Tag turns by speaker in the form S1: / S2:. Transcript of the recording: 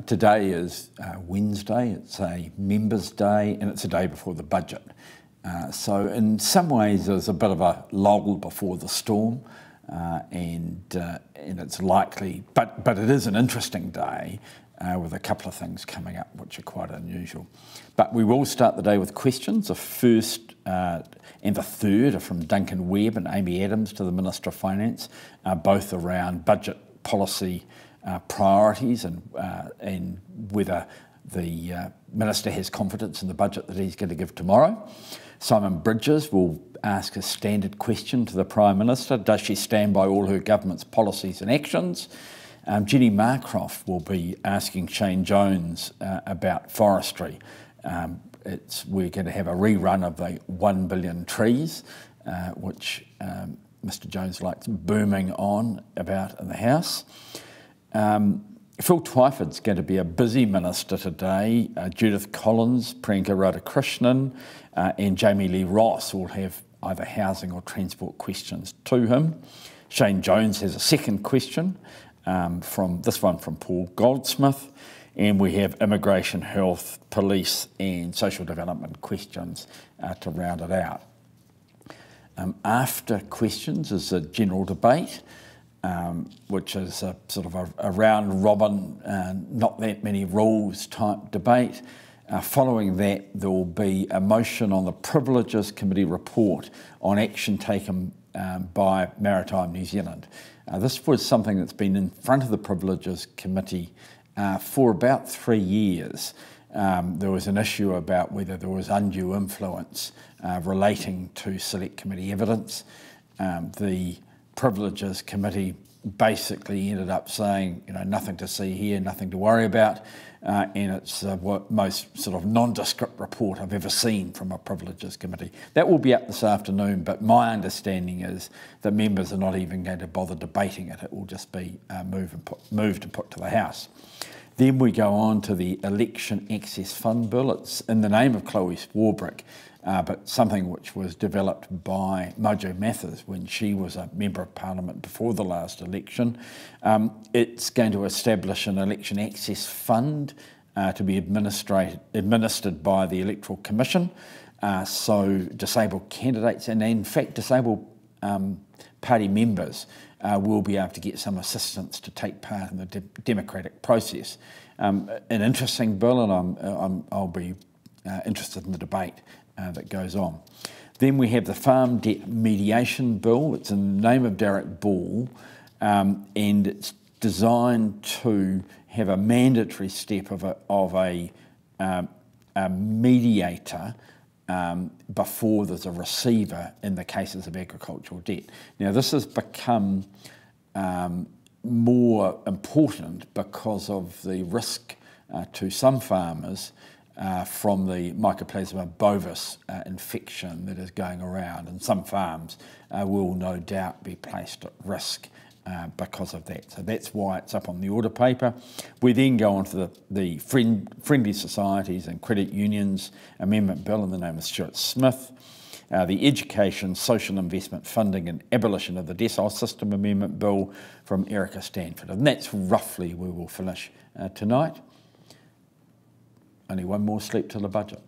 S1: Today is Wednesday, it's a Members' Day, and it's a day before the budget. So in some ways there's a bit of a lull before the storm, and it's likely, but it is an interesting day with a couple of things coming up which are quite unusual. But we will start the day with questions. The first and the third are from Duncan Webb and Amy Adams to the Minister of Finance, both around budget policy priorities and whether the Minister has confidence in the budget that he's going to give tomorrow. Simon Bridges will ask a standard question to the Prime Minister: does she stand by all her government's policies and actions? Jenny Marcroft will be asking Shane Jones about forestry. We're going to have a rerun of the 1 billion trees, which Mr Jones likes booming on about in the House. Phil Twyford's going to be a busy minister today. Judith Collins, Priyanka Radhakrishnan and Jamie Lee Ross will have either housing or transport questions to him. Shane Jones has a second question, from Paul Goldsmith, and we have immigration, health, police and social development questions to round it out. After questions is a general debate, which is a sort of a round-robin, not that many rules type debate. Following that, there will be a motion on the Privileges Committee report on action taken by Maritime New Zealand. This was something that's been in front of the Privileges Committee for about 3 years. There was an issue about whether there was undue influence relating to Select Committee evidence. The Privileges Committee basically ended up saying, nothing to see here, nothing to worry about, and it's what most sort of nondescript report I've ever seen from a Privileges Committee. That will be up this afternoon, but my understanding is that members are not even going to bother debating it. It will just be moved and put to the House. Then we go on to the Election Access Fund Bill. It's in the name of Chloe Swarbrick, but something which was developed by Mojo Mathers when she was a Member of Parliament before the last election. It's going to establish an election access fund to be administered by the Electoral Commission, so disabled candidates and in fact disabled party members will be able to get some assistance to take part in the democratic process. An interesting bill, and I'll be interested in the debate that goes on. Then we have the Farm Debt Mediation Bill. It's in the name of Derek Ball, and it's designed to have a mandatory step of a mediator before there's a receiver in the cases of agricultural debt. Now this has become more important because of the risk to some farmers from the Mycoplasma bovis infection that is going around, and some farms will no doubt be placed at risk because of that. So that's why it's up on the order paper. We then go on to the Friendly Societies and Credit Unions Amendment Bill in the name of Stuart Smith, the Education, Social Investment Funding and Abolition of the Decile System Amendment Bill from Erica Stanford. And that's roughly where we'll finish tonight. Only one more sleep till the budget.